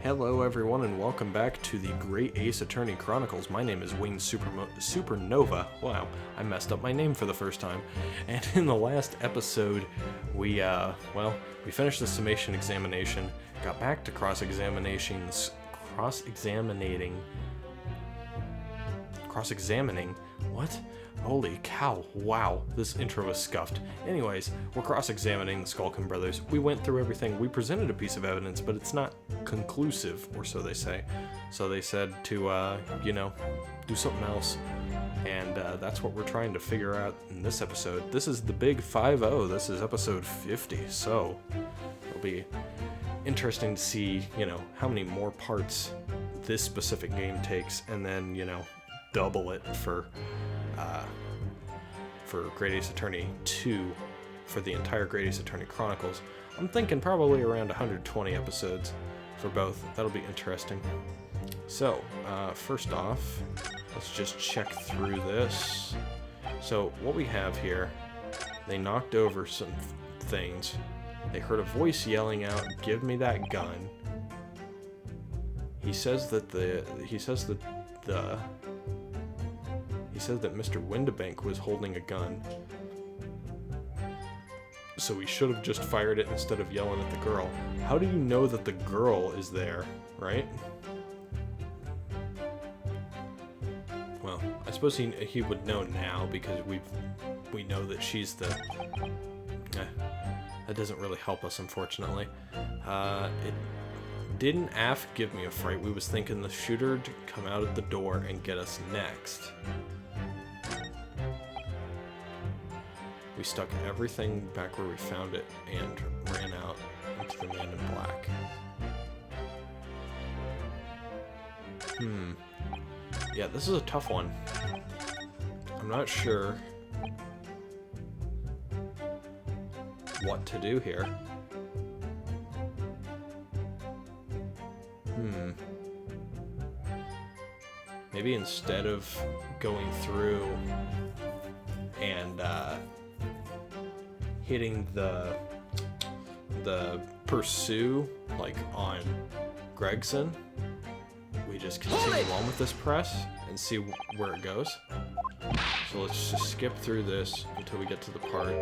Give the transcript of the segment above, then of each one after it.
Hello everyone and welcome back to the Great Ace Attorney Chronicles. My name is Wayne Supernova. Wow, I messed up my name for the first time. And in the last episode, we finished the summation examination, got back to cross-examining, what? Holy cow, wow, this intro is scuffed. Anyways, we're cross-examining the Skulkin Brothers. We went through everything. We presented a piece of evidence, but it's not conclusive, or so they say. So they said to, do something else. And that's what we're trying to figure out in this episode. This is the big 5-0. This is episode 50. So it'll be interesting to see, how many more parts this specific game takes, and then, double it for Great Ace Attorney 2 for the entire Great Ace Attorney Chronicles. I'm thinking probably around 120 episodes for both. That'll be interesting. So, first off, let's just check through this. So, what we have here, they knocked over some things. They heard a voice yelling out, "Give me that gun." He says that Mr. Windibank was holding a gun. So he should have just fired it instead of yelling at the girl. How do you know that the girl is there, right? Well, I suppose he would know now because we know that she's the... that doesn't really help us, unfortunately. It didn't give me a fright. We was thinking the shooter to come out of the door and get us next. We stuck everything back where we found it and ran out into the man in black. Yeah, this is a tough one. I'm not sure what to do here. Maybe instead of going through and hitting the pursue like on Gregson, we just continue on with this press and see where it goes. So let's just skip through this until we get to the part.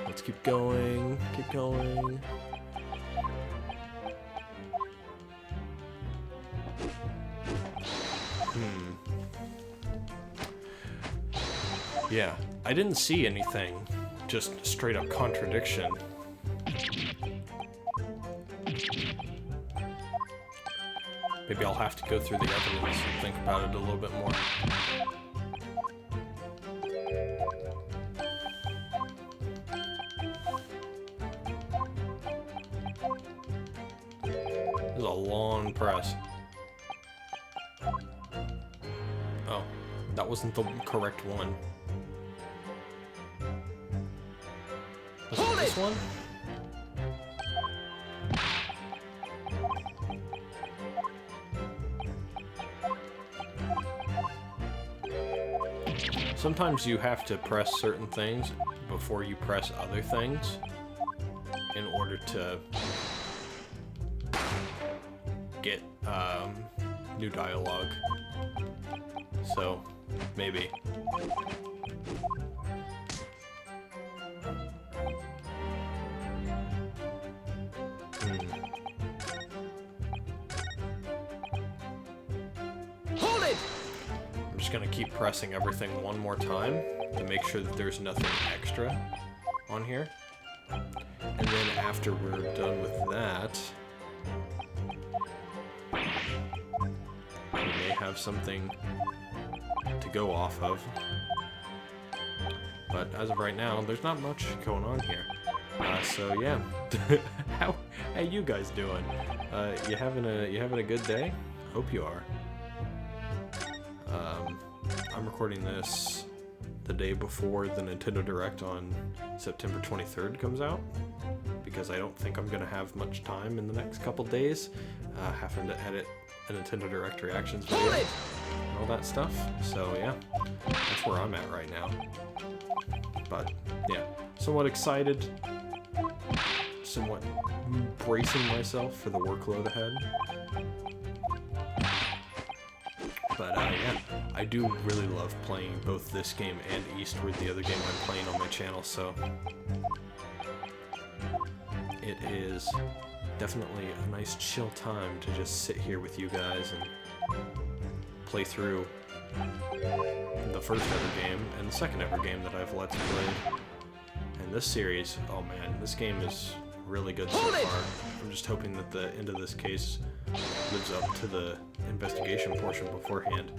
Let's keep going, keep going. Yeah, I didn't see anything, just straight up contradiction. Maybe I'll have to go through the evidence and think about it a little bit more. This is a long press. Oh, that wasn't the correct one. Was it this one? Sometimes you have to press certain things before you press other things in order to get new dialogue. So, maybe. Hold it! I'm just gonna keep pressing everything one more time to make sure that there's nothing extra on here. And then after we're done with that, we may have something to go off of. But as of right now, there's not much going on here. So yeah, how you guys doing? You having a good day? Hope you are. I'm recording this the day before the Nintendo Direct on September 23rd comes out, because I don't think I'm gonna have much time in the next couple days, having to edit a Nintendo Direct reactions video and all that stuff. So yeah, that's where I'm at right now. But yeah, somewhat excited, somewhat bracing myself for the workload ahead. But yeah, I do really love playing both this game and Eastward, the other game I'm playing on my channel, so it is definitely a nice chill time to just sit here with you guys and play through the first ever game and the second ever game that I've Let's Played. And this series, oh man, this game is really good so far. I'm just hoping that the end of this case lives up to the investigation portion beforehand.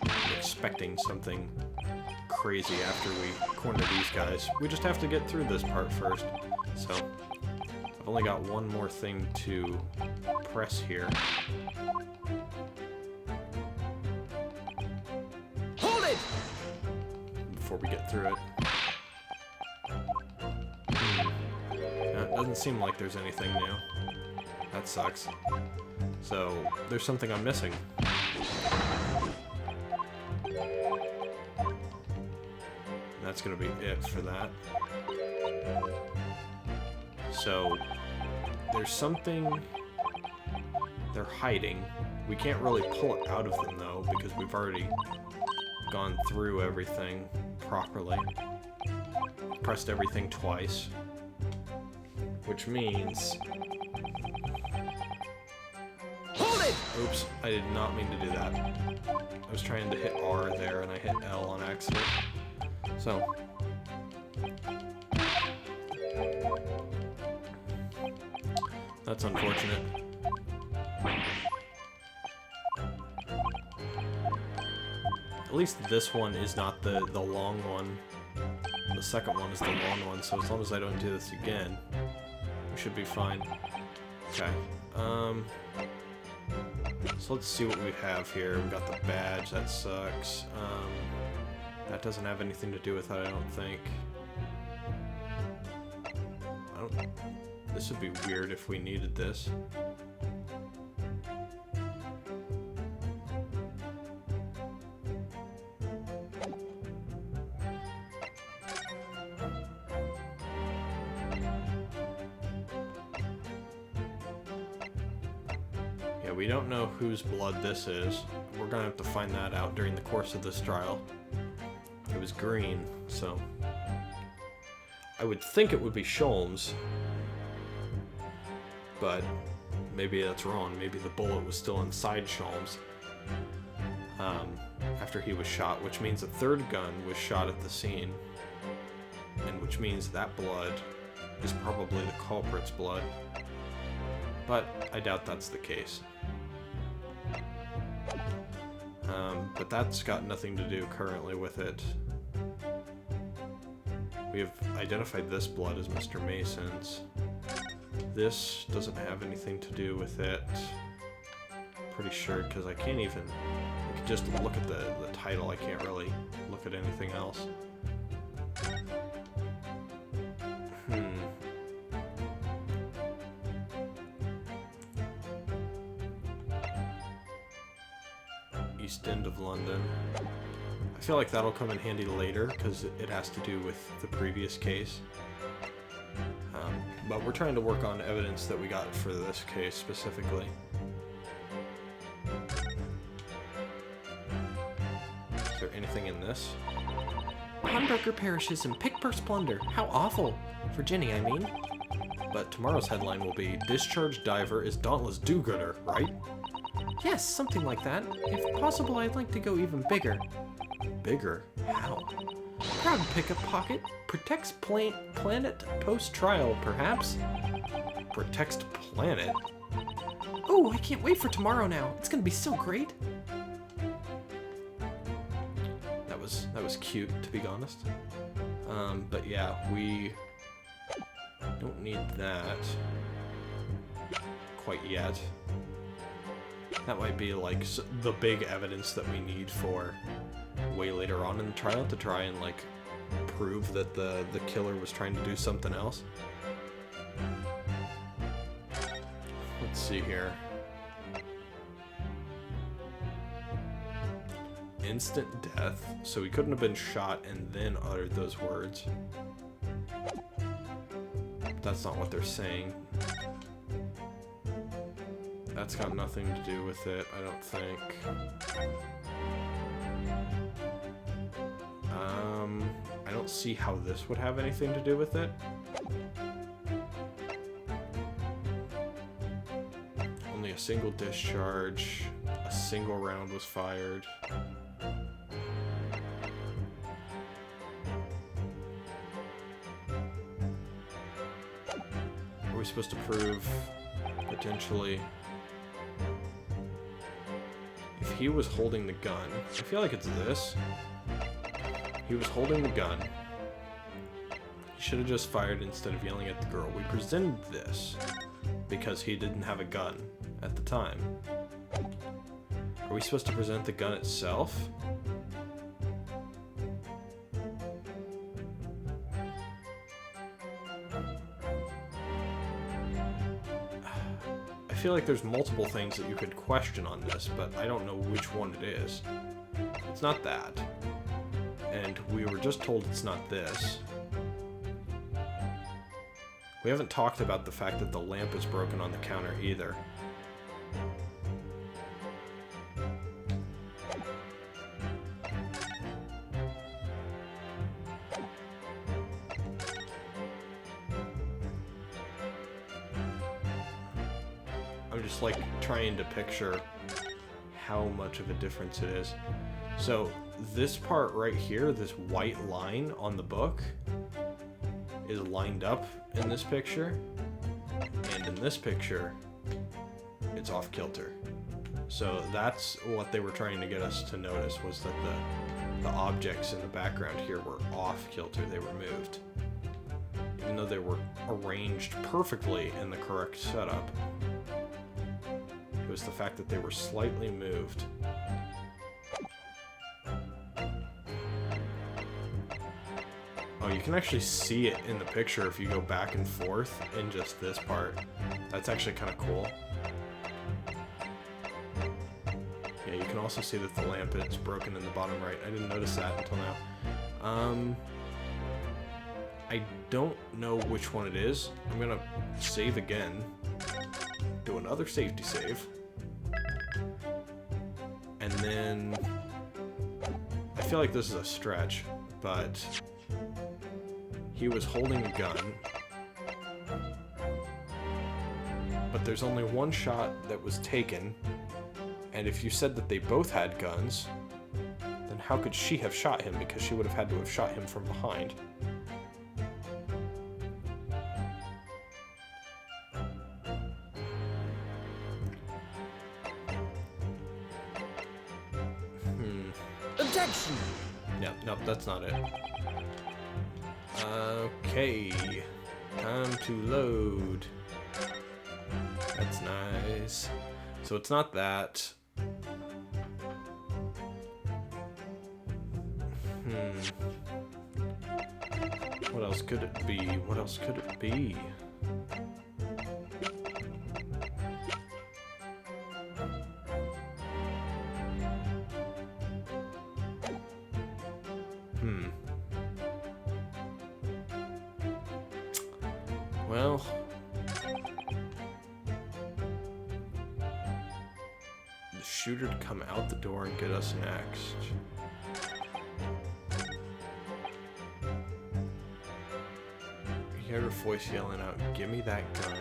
I'm expecting something crazy after we corner these guys. We just have to get through this part first. So, I've only got one more thing to press here. Hold it! Before we get through it. It doesn't seem like there's anything new. That sucks. So, there's something I'm missing. That's gonna be it for that. So, there's something they're hiding. We can't really pull it out of them though, because we've already gone through everything properly. Pressed everything twice. Which means... Hold it! Oops, I did not mean to do that. I was trying to hit R there and I hit L on accident. So... that's unfortunate. At least this one is not the long one. The second one is the long one, so as long as I don't do this again, we should be fine. Okay. So let's see what we have here. We got the badge, that sucks. That doesn't have anything to do with it, I don't think. This would be weird if we needed this. Yeah, we don't know whose blood this is. We're gonna have to find that out during the course of this trial. It was green, so... I would think it would be Sholmes. But maybe that's wrong. Maybe the bullet was still inside Sholmes after he was shot, which means a third gun was shot at the scene, and which means that blood is probably the culprit's blood. But I doubt that's the case. But that's got nothing to do currently with it. We have identified this blood as Mr. Mason's. This doesn't have anything to do with it. Pretty sure, because I can't even... I can just look at the title, I can't really look at anything else. East End of London. I feel like that'll come in handy later, because it has to do with the previous case. But we're trying to work on evidence that we got for this case specifically. Is there anything in this? Pawnbroker perishes in pick-purse plunder. How awful. For Jenny, I mean. But tomorrow's headline will be, Discharged Diver is Dauntless Do-Gooder, right? Yes, something like that. If possible, I'd like to go even bigger. Bigger? How? Proud pickpocket. Protects planet post-trial, perhaps? Protects planet? Oh, I can't wait for tomorrow now. It's gonna be so great. That was cute, to be honest. But yeah, we don't need that quite yet. That might be like the big evidence that we need for way later on in the trial to try and like prove that the killer was trying to do something else. Let's see here. Instant death, so he couldn't have been shot and then uttered those words. That's not what they're saying. That's got nothing to do with it, I don't think. I don't see how this would have anything to do with it. Only a single discharge, a single round was fired. Are we supposed to prove, potentially, if he was holding the gun? I feel like it's this. He was holding the gun. He should have just fired instead of yelling at the girl. We presented this because he didn't have a gun at the time. Are we supposed to present the gun itself? I feel like there's multiple things that you could question on this, but I don't know which one it is. It's not that. And we were just told it's not this. We haven't talked about the fact that the lamp is broken on the counter either. I'm just like trying to picture how much of a difference it is. So this part right here, this white line on the book, is lined up in this picture, and in this picture, it's off kilter. So that's what they were trying to get us to notice, was that the objects in the background here were off kilter, they were moved. Even though they were arranged perfectly in the correct setup, it was the fact that they were slightly moved. Oh, you can actually see it in the picture if you go back and forth in just this part. That's actually kind of cool. Yeah, you can also see that the lamp is broken in the bottom right. I didn't notice that until now. I don't know which one it is. I'm gonna save again. Do another safety save. And then... I feel like this is a stretch, but... he was holding a gun, but there's only one shot that was taken, and if you said that they both had guns, then how could she have shot him? Because she would have had to have shot him from behind. Objection! Yeah, nope, that's not it. Okay, time to load. That's nice. So it's not that. What else could it be? What else could it be? Well, the shooter to come out the door and get us next. You heard her voice yelling out, "Give me that gun."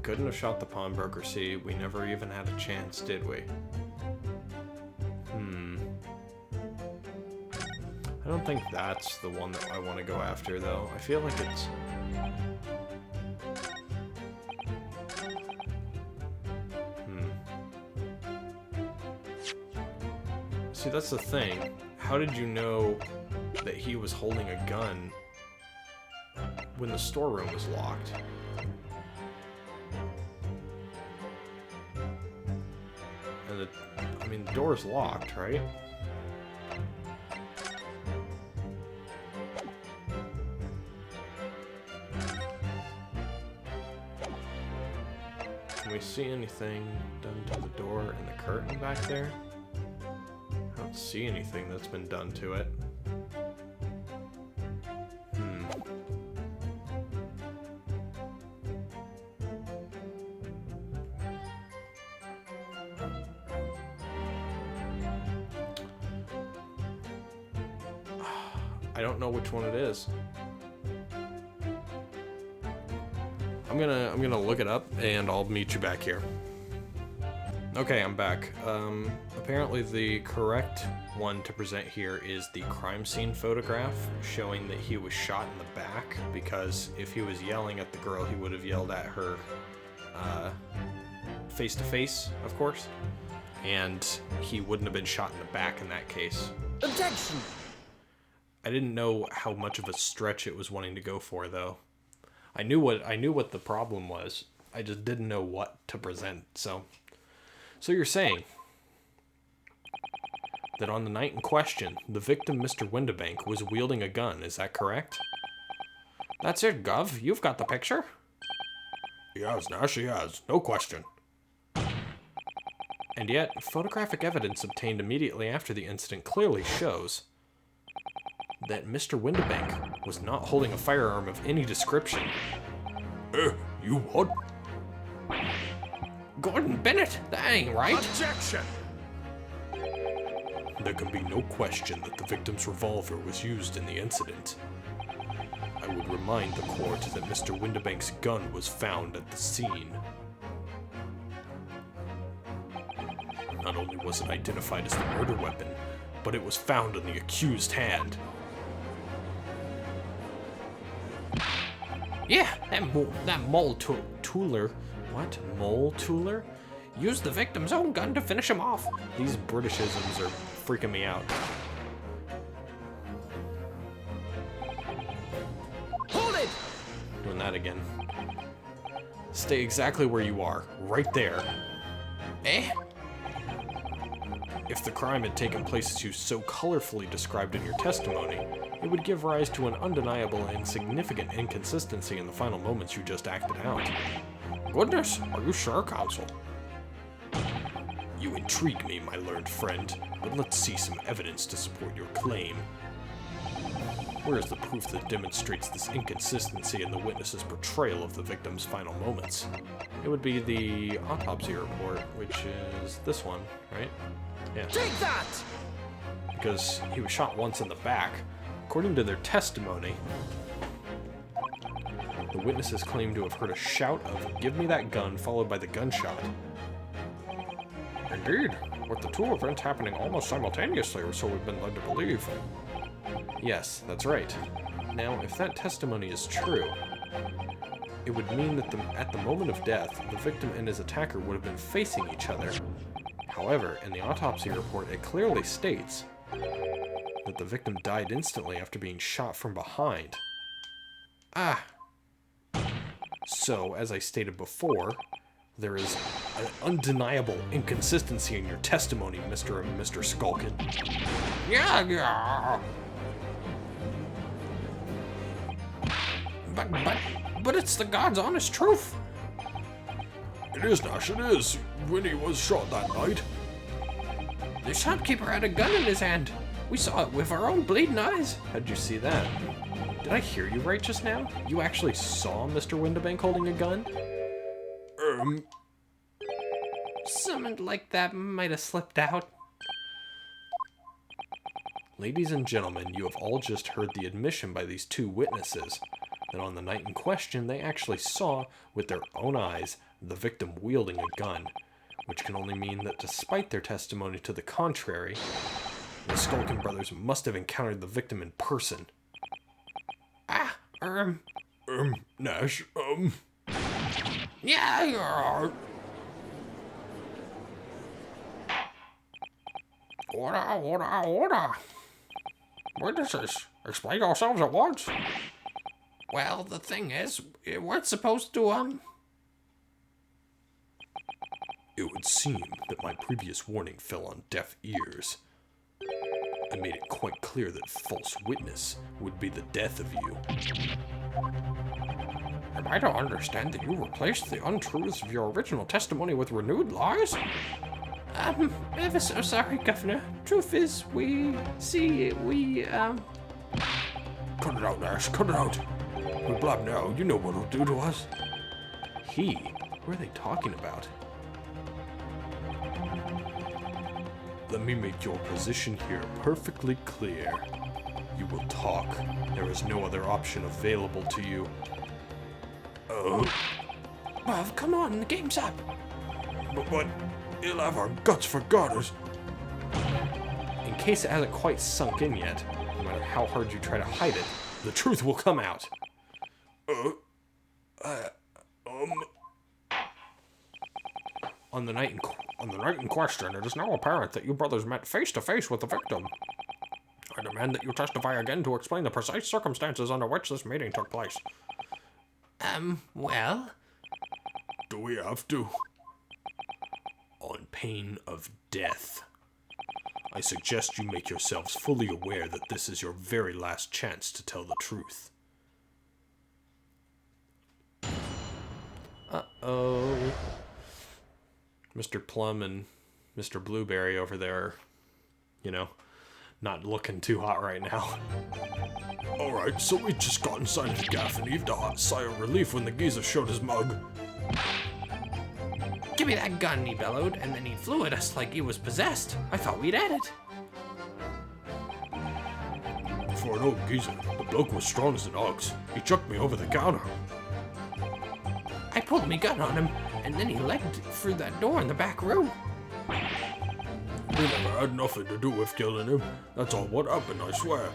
Couldn't have shot the pawnbroker. See, we never even had a chance, did we? I don't think that's the one that I want to go after, though. I feel like it's... See, that's the thing. How did you know that he was holding a gun when the storeroom was locked? And I mean, the door's locked, right? Can we see anything done to the door and the curtain back there? I don't see anything that's been done to it. I don't know which one it is. I'm gonna look it up and I'll meet you back here. Okay, I'm back. Apparently the correct one to present here is the crime scene photograph showing that he was shot in the back, because if he was yelling at the girl, he would have yelled at her face to face, of course, and he wouldn't have been shot in the back in that case. Objection! I didn't know how much of a stretch it was wanting to go for, though. I knew what the problem was. I just didn't know what to present. So you're saying that on the night in question, the victim, Mr. Windibank, was wielding a gun. Is that correct? That's it, Gov. You've got the picture. He has, Nash. He has. No question. And yet, photographic evidence obtained immediately after the incident clearly shows that Mr. Windibank was not holding a firearm of any description. You what? Gordon Bennett, that ain't right. Objection! There can be no question that the victim's revolver was used in the incident. I would remind the court that Mr. Windibank's gun was found at the scene. Not only was it identified as the murder weapon, but it was found in the accused hand. Yeah, that mole tooler. What? Mole tooler? Used the victim's own gun to finish him off. These Britishisms are freaking me out. Hold it! Doing that again. Stay exactly where you are, right there. Eh? If the crime had taken place as you so colorfully described in your testimony, it would give rise to an undeniable and significant inconsistency in the final moments you just acted out. Goodness, are you sure, counsel? You intrigue me, my learned friend, but let's see some evidence to support your claim. Where is the proof that demonstrates this inconsistency in the witness's portrayal of the victim's final moments? It would be the autopsy report, which is this one, right? Yeah. Take that! Because he was shot once in the back. According to their testimony, the witnesses claim to have heard a shout of, "Give me that gun," followed by the gunshot. Indeed, with the two events happening almost simultaneously, or so we've been led to believe. Yes, that's right. Now, if that testimony is true, it would mean that at the moment of death, the victim and his attacker would have been facing each other. However, in the autopsy report, it clearly states that the victim died instantly after being shot from behind. Ah! So, as I stated before, there is an undeniable inconsistency in your testimony, Mr. and Mr. Skulkin. Yeah. But it's the God's honest truth. It is, Nash, it is. When he was shot that night. The shopkeeper had a gun in his hand. We saw it with our own bleeding eyes. How'd you see that? Did I hear you right just now? You actually saw Mr. Windibank holding a gun? Something like that might have slipped out. Ladies and gentlemen, you have all just heard the admission by these two witnesses that on the night in question, they actually saw, with their own eyes, the victim wielding a gun, which can only mean that despite their testimony to the contrary, the Skulkin Brothers must have encountered the victim in person. Nash, yeah, Order. Witnesses, explain yourselves at once. Well, the thing is, we're supposed to, It would would seem that my previous warning fell on deaf ears. I made it quite clear that false witness would be the death of you. Am I to understand that you replaced the untruths of your original testimony with renewed lies? Ever so sorry, Governor. Truth is, we... Cut it out, Nash, cut it out. We blab now, you know what it'll do to us. He? Who are they talking about? Let me make your position here perfectly clear. You will talk. There is no other option available to you. Oh? Well, come on, the game's up. But he'll have our guts for garters. In case it hasn't quite sunk in yet, no matter how hard you try to hide it, the truth will come out. On the night in question, it is now apparent that you brothers met face to face with the victim. I demand that you testify again to explain the precise circumstances under which this meeting took place. Well? Do we have to? On pain of death. I suggest you make yourselves fully aware that this is your very last chance to tell the truth. Uh-oh. Mr. Plum and Mr. Blueberry over there, you know, not looking too hot right now. Alright, so we just got inside his gaff and heaved a hot sigh of relief when the geezer showed his mug. Give me that gun, he bellowed, and then he flew at us like he was possessed. I thought we'd had it. For an old geezer, the bloke was strong as an ox. He chucked me over the counter. I pulled me gun on him, and then he legged through that door in the back room. We never had nothing to do with killing him. That's all what happened, I swear.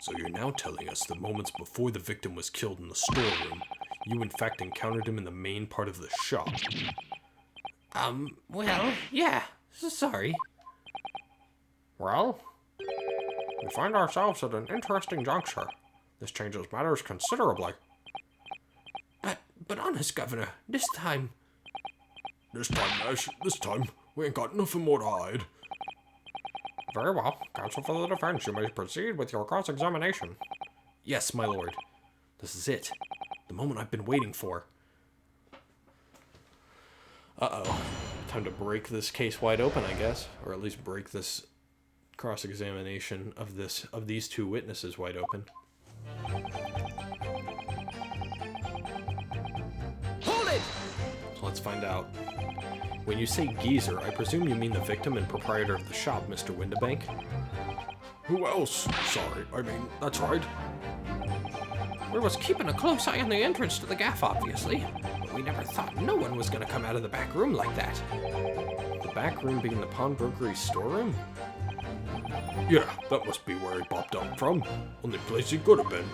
So you're now telling us the moments before the victim was killed in the storeroom, you in fact encountered him in the main part of the shop? Well, yeah. Sorry. Well, we find ourselves at an interesting juncture. This changes matters considerably. But honest, Governor, this time... This time, Nash, this time, we ain't got nothing more to hide. Very well. Counsel for the defense, you may proceed with your cross-examination. Yes, my lord. This is it. The moment I've been waiting for. Uh-oh. Time to break this case wide open, I guess. Or at least break this cross-examination of these two witnesses wide open. Hold it! So let's find out. When you say geezer, I presume you mean the victim and proprietor of the shop, Mr. Windabank? Who else? Sorry, I mean, that's right. We was keeping a close eye on the entrance to the gaff, obviously. But we never thought no one was gonna come out of the back room like that. The back room being the pawnbrokery storeroom? Yeah, that must be where he popped up from. Only place he could have been.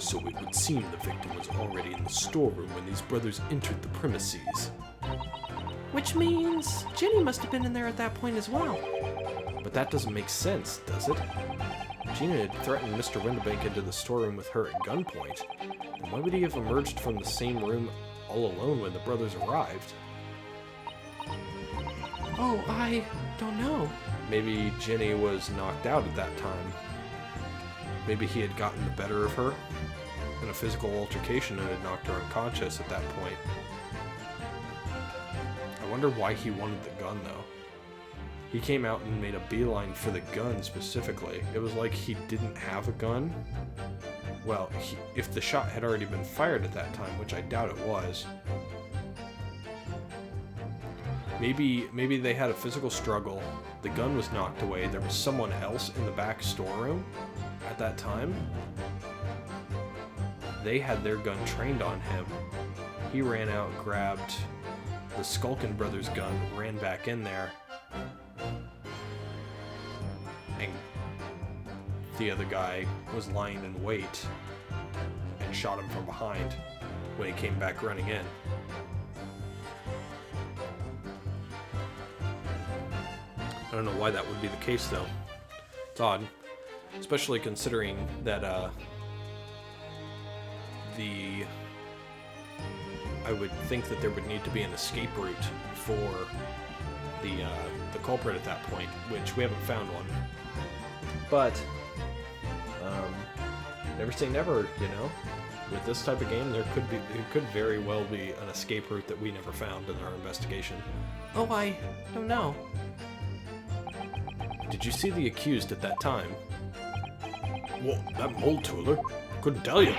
So it would seem the victim was already in the storeroom when these brothers entered the premises. Which means Jenny must have been in there at that point as well. But that doesn't make sense, does it? Gina had threatened Mr. Windabank into the storeroom with her at gunpoint. And why would he have emerged from the same room all alone when the brothers arrived? Oh, I don't know. Maybe Jenny was knocked out at that time. Maybe he had gotten the better of her in a physical altercation and had knocked her unconscious at that point. I wonder why he wanted the gun, though. He came out and made a beeline for the gun specifically. It was like he didn't have a gun. Well, if the shot had already been fired at that time, which I doubt it was. Maybe they had a physical struggle. The gun was knocked away. There was someone else in the back storeroom at that time. They had their gun trained on him. He ran out, grabbed the Skulkin Brothers' gun, ran back in there, and the other guy was lying in wait and shot him from behind when he came back running in. I don't know why that would be the case, though. It's odd, especially considering that the I would think that there would need to be an escape route for the culprit at that point, which we haven't found one. But never say never, you know. With this type of game, there could very well be an escape route that we never found in our investigation. Oh, I don't know. Did you see the accused at that time? What, that mole tooler? Couldn't tell you.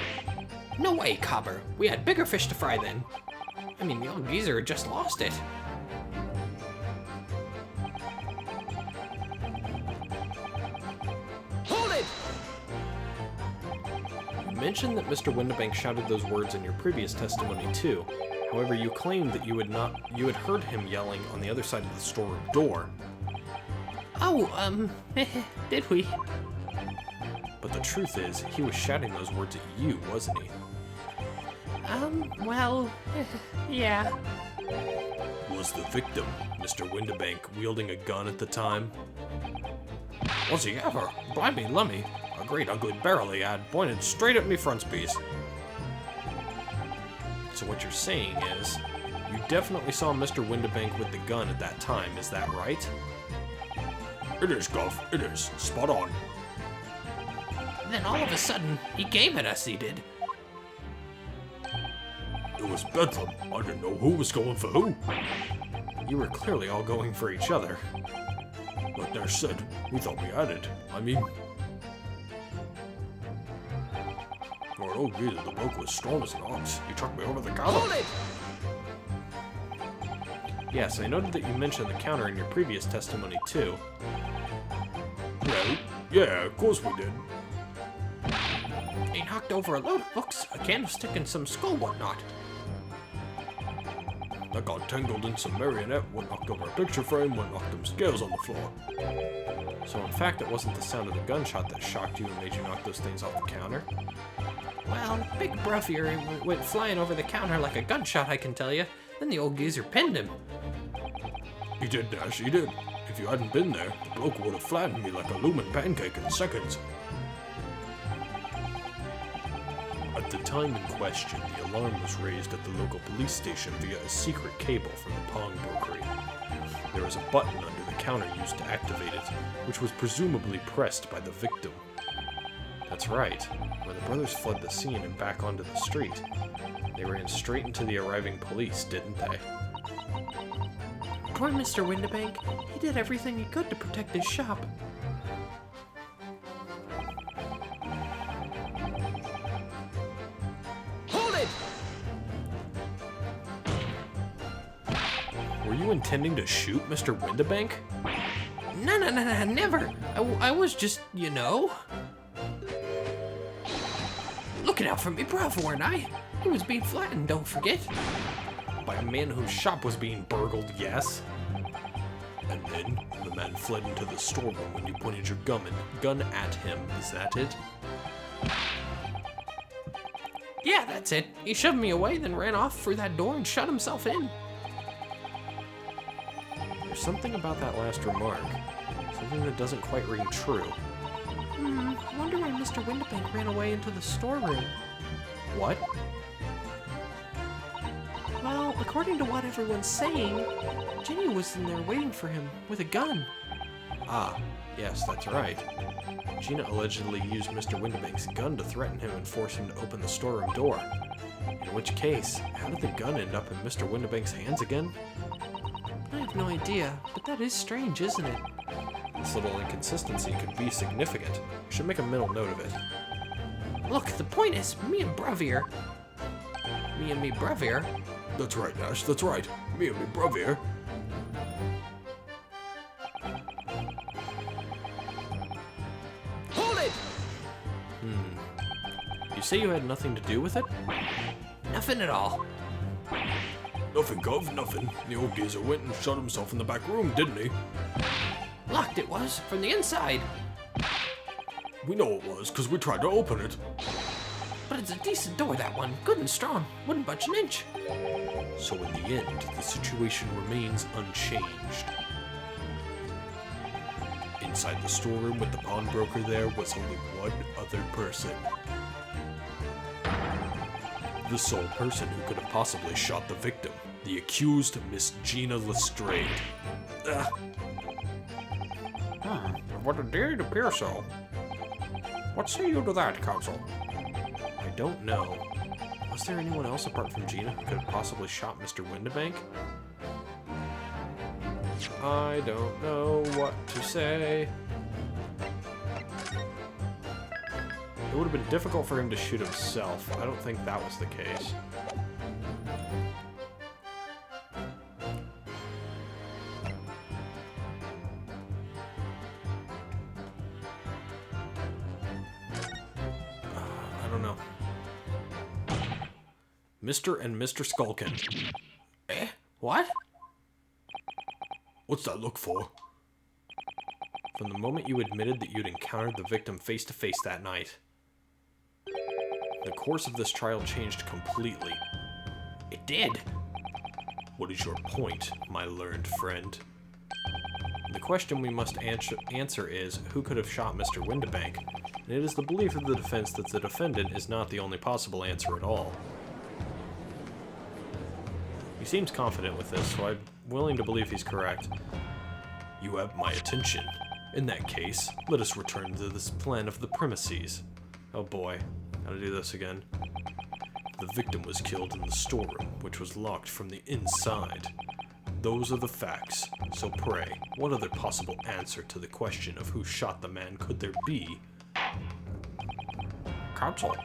No way, Cobber. We had bigger fish to fry then. I mean, the old geezer had just lost it. Hold it! You mentioned that Mr. Windibank shouted those words in your previous testimony too. However, you claimed that you had heard him yelling on the other side of the storeroom door. Oh, did we? But the truth is, he was shouting those words at you, wasn't he? Well, yeah. Was the victim, Mr. Windibank, wielding a gun at the time? Was he ever? Blimey lummy. A great ugly barrel he had, pointed straight at me frontispiece. So what you're saying is, you definitely saw Mr. Windibank with the gun at that time, is that right? It is, Guff. It is. Spot on. Then all of a sudden, he came at us, he did. It was bedlam. I didn't know who was going for who. You were clearly all going for each other. Like Nash said, we thought we had it. I mean... Lord, oh geezer, the bloke was strong as an ox. He chucked me over the counter. Hold it! Yes, I noted that you mentioned the counter in your previous testimony too. Yeah, of course we did. He knocked over a load of books, a candlestick, and some skull whatnot. I got tangled in some marionette, one knocked over a picture frame, one knocked them scales on the floor. So in fact, it wasn't the sound of the gunshot that shocked you and made you knock those things off the counter? Well, Big Bruff here went flying over the counter like a gunshot, I can tell you. Then the old geezer pinned him. He did, Nash, he did. If you hadn't been there, the bloke would have flattened me like a lumen pancake in seconds. At the time in question, the alarm was raised at the local police station via a secret cable from the pawnbrokery. There was a button under the counter used to activate it, which was presumably pressed by the victim. That's right. When the brothers fled the scene and back onto the street, they ran straight into the arriving police, didn't they? Poor Mr. Windibank. He did everything he could to protect his shop. Hold it! Were you intending to shoot Mr. Windibank? No, never. I was just, you know... looking out for me, Bruff, weren't I? He was being flattened, don't forget. By a man whose shop was being burgled, yes? And then, the man fled into the storeroom when you pointed your Gun at him, is that it? Yeah, that's it. He shoved me away, then ran off through that door and shut himself in. There's something about that last remark. Something that doesn't quite ring true. Wonder why Mr. Windibank ran away into the storeroom. What? Well, according to what everyone's saying, Ginny was in there waiting for him with a gun. Ah, yes, that's right. Gina allegedly used Mr. Windibank's gun to threaten him and force him to open the storeroom door. In which case, how did the gun end up in Mr. Windibank's hands again? I have no idea, but that is strange, isn't it? This little inconsistency could be significant. We should make a mental note of it. Look, the point is, me and Bruff here. That's right, Nash, that's right. Me and me brother here. Hold it! You say you had nothing to do with it? Nothing at all. Nothing, Gov, nothing. The old geezer went and shut himself in the back room, didn't he? Locked it was, from the inside. We know it was, because we tried to open it. But it's a decent door, that one. Good and strong. Wouldn't budge an inch. So in the end, the situation remains unchanged. Inside the storeroom with the pawnbroker there was only one other person. The sole person who could have possibly shot the victim. The accused, Miss Gina Lestrade. It would indeed appear so. What say you to that, counsel? I don't know. Was there anyone else apart from Gina who could have possibly shot Mr. Windibank? I don't know what to say. It would have been difficult for him to shoot himself. I don't think that was the case. I don't know. Mr. and Mr. Skulkin. Eh? What? What's that look for? From the moment you admitted that you'd encountered the victim face to face that night, the course of this trial changed completely. It did. What is your point, my learned friend? The question we must answer is, who could have shot Mr. Windibank? And it is the belief of the defense that the defendant is not the only possible answer at all. He seems confident with this, so I'm willing to believe he's correct. You have my attention. In that case, let us return to this plan of the premises. Oh boy, gotta do this again. The victim was killed in the storeroom, which was locked from the inside. Those are the facts, so pray, what other possible answer to the question of who shot the man could there be? Counsel,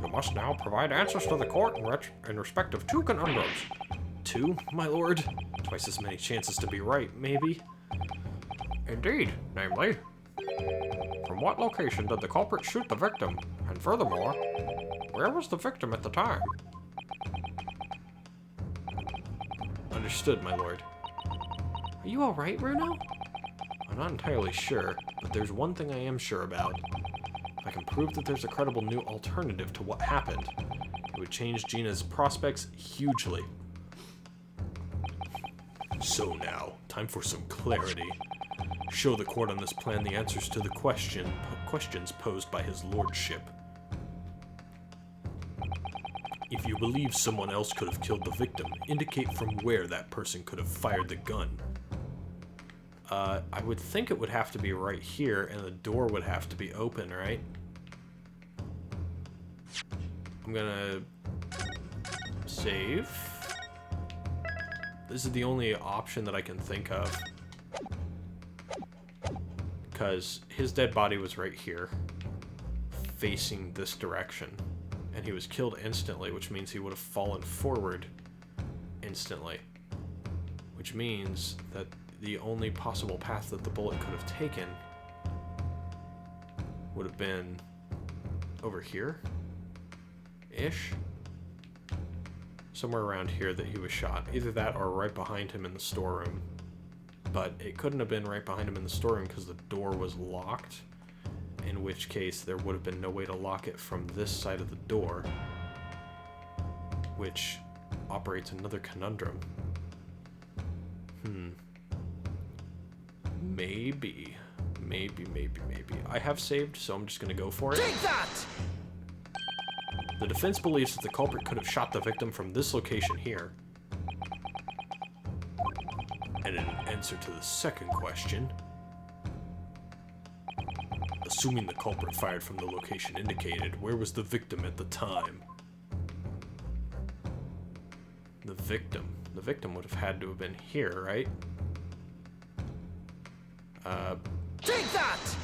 you must now provide answers to the court in respect of two conundrums. 2, my lord? Twice as many chances to be right, maybe? Indeed, namely, from what location did the culprit shoot the victim? And furthermore, where was the victim at the time? Understood, my lord. Are you alright, Bruno? I'm not entirely sure, but there's one thing I am sure about. If I can prove that there's a credible new alternative to what happened, it would change Gina's prospects hugely. So now, time for some clarity. Show the court on this plan the answers to the questions posed by his lordship. If you believe someone else could have killed the victim, indicate from where that person could have fired the gun. I would think it would have to be right here, and the door would have to be open, right? I'm gonna save. This is the only option that I can think of. Because his dead body was right here, facing this direction. And he was killed instantly, which means he would have fallen forward instantly. Which means that the only possible path that the bullet could have taken would have been over here-ish. Somewhere around here that he was shot. Either that or right behind him in the storeroom. But it couldn't have been right behind him in the storeroom because the door was locked. In which case, there would have been no way to lock it from this side of the door. Which operates another conundrum. Maybe. I have saved, so I'm just gonna go for it. Take that! The defense believes that the culprit could have shot the victim from this location here. And in answer to the second question, assuming the culprit fired from the location indicated, where was the victim at the time? The victim would have had to have been here, right? Take that!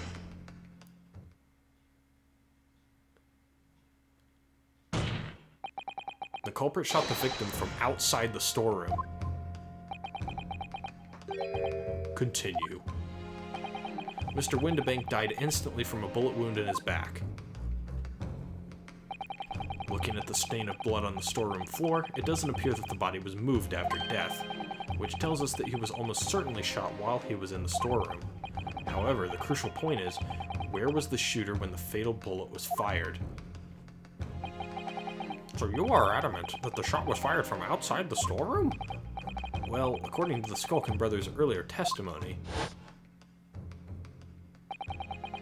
The culprit shot the victim from outside the storeroom. Continue. Mr. Windibank died instantly from a bullet wound in his back. Looking at the stain of blood on the storeroom floor, it doesn't appear that the body was moved after death, which tells us that he was almost certainly shot while he was in the storeroom. However, the crucial point is, where was the shooter when the fatal bullet was fired? So you are adamant that the shot was fired from outside the storeroom? Well, according to the Skulkin Brothers' earlier testimony,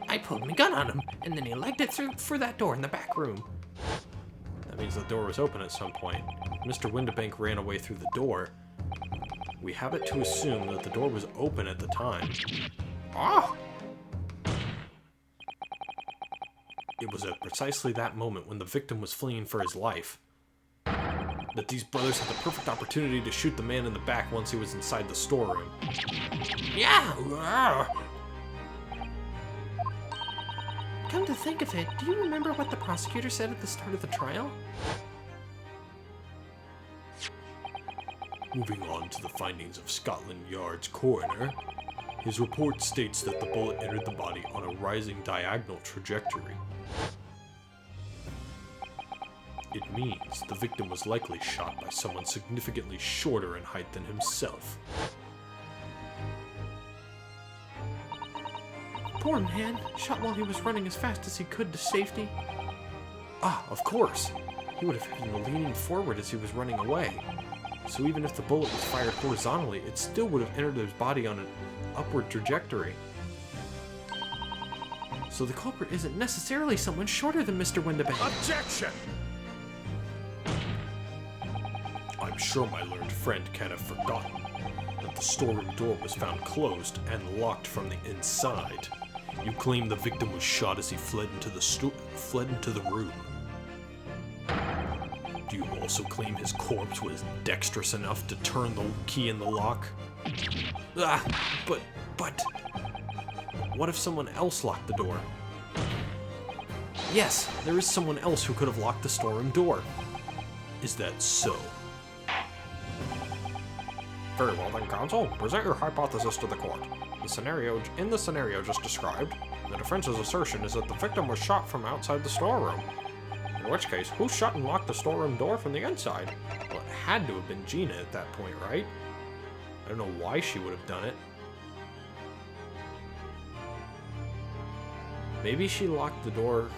I pulled my gun on him, and then he legged it through that door in the back room. That means the door was open at some point. Mr. Windibank ran away through the door. We have it to assume that the door was open at the time. Ah! It was at precisely that moment when the victim was fleeing for his life that these brothers had the perfect opportunity to shoot the man in the back once he was inside the storeroom. Yeah! Ah. Come to think of it, do you remember what the prosecutor said at the start of the trial? Moving on to the findings of Scotland Yard's coroner, his report states that the bullet entered the body on a rising diagonal trajectory. It means the victim was likely shot by someone significantly shorter in height than himself. Poor man, shot while he was running as fast as he could to safety. Ah, of course! He would have been leaning forward as he was running away. So even if the bullet was fired horizontally, it still would have entered his body on an upward trajectory. So the culprit isn't necessarily someone shorter than Mr. Windibank. Objection! I'm sure my learned friend can't have forgotten that the storeroom door was found closed and locked from the inside. You claim the victim was shot as he fled into the room. Do you also claim his corpse was dexterous enough to turn the key in the lock? Ah, but what if someone else locked the door? Yes, there is someone else who could have locked the storeroom door. Is that so? Very well then, counsel. Present your hypothesis to the court. In the scenario just described, the defense's assertion is that the victim was shot from outside the storeroom. In which case, who shut and locked the storeroom door from the inside? Well, it had to have been Gina at that point, right? I don't know why she would have done it. Maybe she locked the door.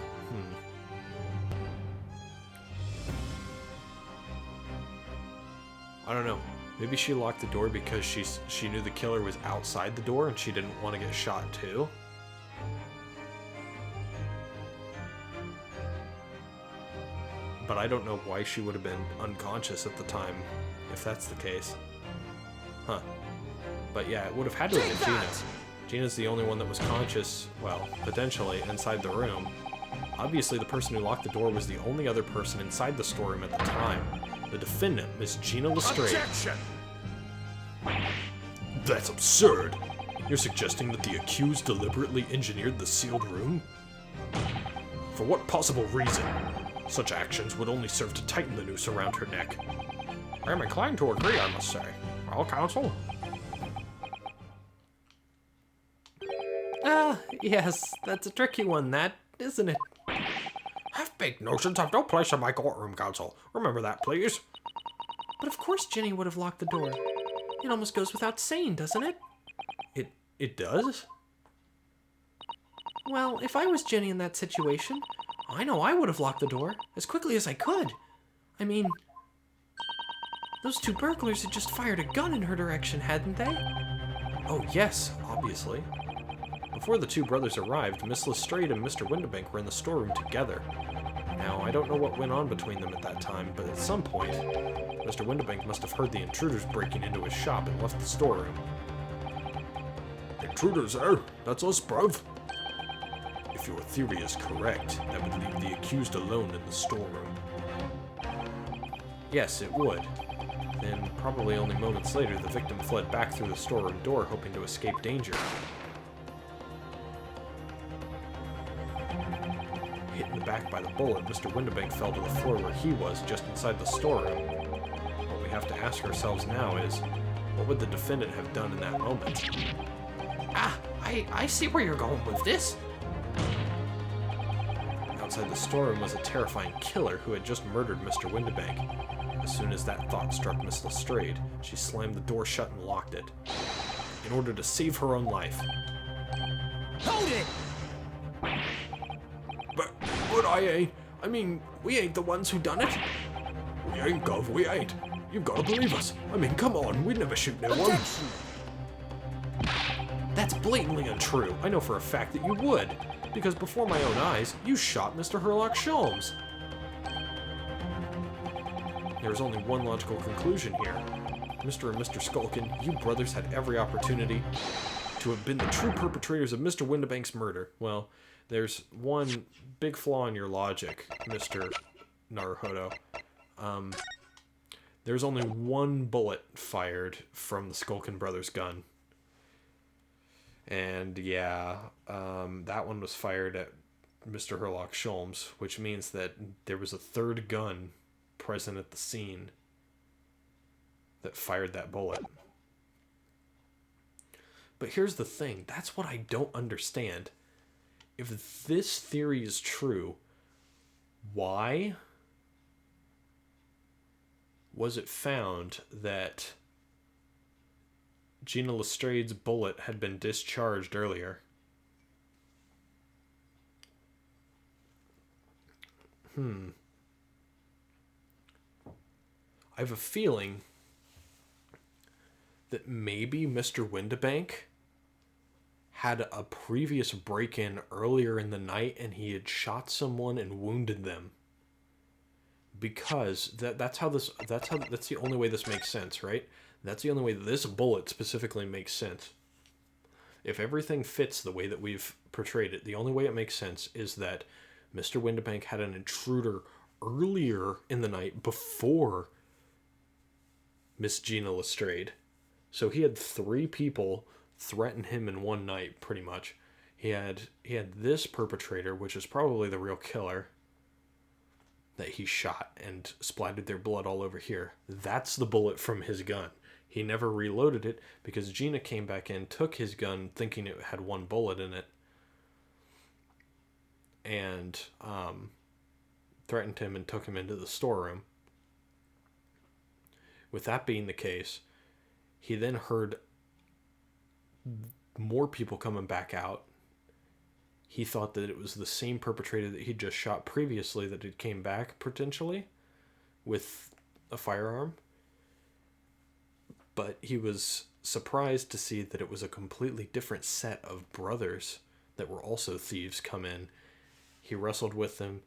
I don't know. Maybe she locked the door because she knew the killer was outside the door and she didn't want to get shot too. But I don't know why she would have been unconscious at the time, if that's the case. Huh. But yeah, it would have had to have been Gina. Gina's the only one that was conscious, well, potentially, inside the room. Obviously, the person who locked the door was the only other person inside the storeroom at the time. The defendant, Miss Gina Lestrade. Objection! That's absurd! You're suggesting that the accused deliberately engineered the sealed room? For what possible reason? Such actions would only serve to tighten the noose around her neck. I am inclined to agree, I must say. Well, counsel? Yes, that's a tricky one, that, isn't it? Have big notions have no place in my courtroom, counsel. Remember that, please. But of course Jenny would have locked the door. It almost goes without saying, doesn't it? It does? Well, if I was Jenny in that situation, I know I would have locked the door as quickly as I could. I mean, those two burglars had just fired a gun in her direction, hadn't they? Oh yes, obviously. Before the two brothers arrived, Miss Lestrade and Mr. Windibank were in the storeroom together. Now, I don't know what went on between them at that time, but at some point, Mr. Windibank must have heard the intruders breaking into his shop and left the storeroom. Intruders, eh? That's us, bruv. If your theory is correct, that would leave the accused alone in the storeroom. Yes, it would. Then, probably only moments later, the victim fled back through the storeroom door, hoping to escape danger. Hit in the back by the bullet, Mr. Windibank fell to the floor where he was, just inside the storeroom. What we have to ask ourselves now is, what would the defendant have done in that moment? Ah, I see where you're going with this. Outside the storeroom was a terrifying killer who had just murdered Mr. Windibank. As soon as that thought struck Miss Lestrade, she slammed the door shut and locked it, in order to save her own life. Hold it! But I ain't. I mean, we ain't the ones who done it. We ain't, Gov, we ain't. You've got to believe us. I mean, come on, we'd never shoot no one. That's blatantly untrue. I know for a fact that you would, because before my own eyes, you shot Mr. Herlock Sholmes. There's only one logical conclusion here. Mr. and Mr. Skulkin, you brothers had every opportunity to have been the true perpetrators of Mr. Windibank's murder. Well, there's one big flaw in your logic, Mr. Naruhodo. There's only one bullet fired from the Skulkin Brothers' gun. And yeah, that one was fired at Mr. Herlock Sholmes, which means that there was a third gun present at the scene that fired that bullet. But here's the thing, that's what I don't understand. If this theory is true, why was it found that Gina Lestrade's bullet had been discharged earlier? I have a feeling that maybe Mr. Windibank had a previous break-in earlier in the night and he had shot someone and wounded them. Because that's the only way this makes sense, right? That's the only way that this bullet specifically makes sense. If everything fits the way that we've portrayed it, the only way it makes sense is that Mr. Windibank had an intruder earlier in the night before Miss Gina Lestrade. So he had 3 people threaten him in one night, pretty much. He had this perpetrator, which is probably the real killer, that he shot and splattered their blood all over here. That's the bullet from his gun. He never reloaded it because Gina came back in, took his gun thinking it had 1 bullet in it, and threatened him and took him into the storeroom. With that being the case, he then heard more people coming back out. He thought that it was the same perpetrator that he'd just shot previously that had came back, potentially, with a firearm. But he was surprised to see that it was a completely different set of brothers that were also thieves come in. He wrestled with them,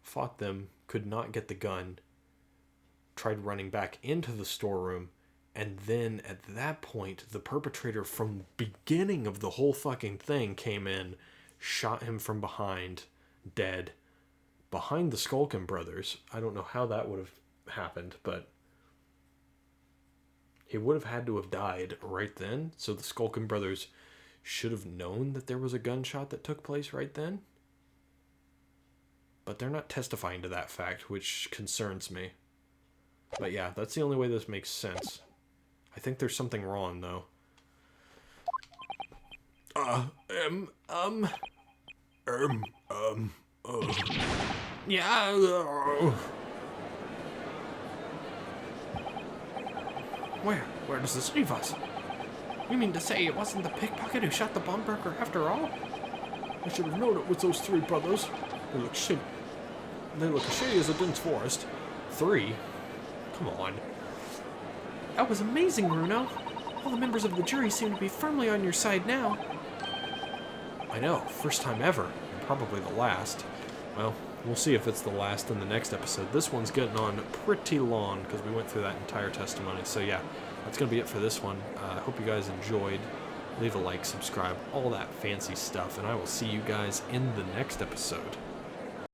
fought them, could not get the gun, tried running back into the storeroom, and then at that point, the perpetrator from the beginning of the whole fucking thing came in, shot him from behind, dead, behind the Skulkin Brothers. I don't know how that would have happened, but he would have had to have died right then, so the Skulkin Brothers should have known that there was a gunshot that took place right then. But they're not testifying to that fact, which concerns me. But yeah, that's the only way this makes sense. I think there's something wrong, though. Yeah. Where does this leave us? You mean to say it wasn't the pickpocket who shot the Baumberger after all? I should have known it was those 3 brothers. They look shitty. They look as shady as a dense forest. 3? Come on. That was amazing, Bruno. All the members of the jury seem to be firmly on your side now. I know, first time ever, and probably the last. Well, we'll see if it's the last in the next episode. This one's getting on pretty long because we went through that entire testimony. So yeah, that's going to be it for this one. I hope you guys enjoyed. Leave a like, subscribe, all that fancy stuff, and I will see you guys in the next episode.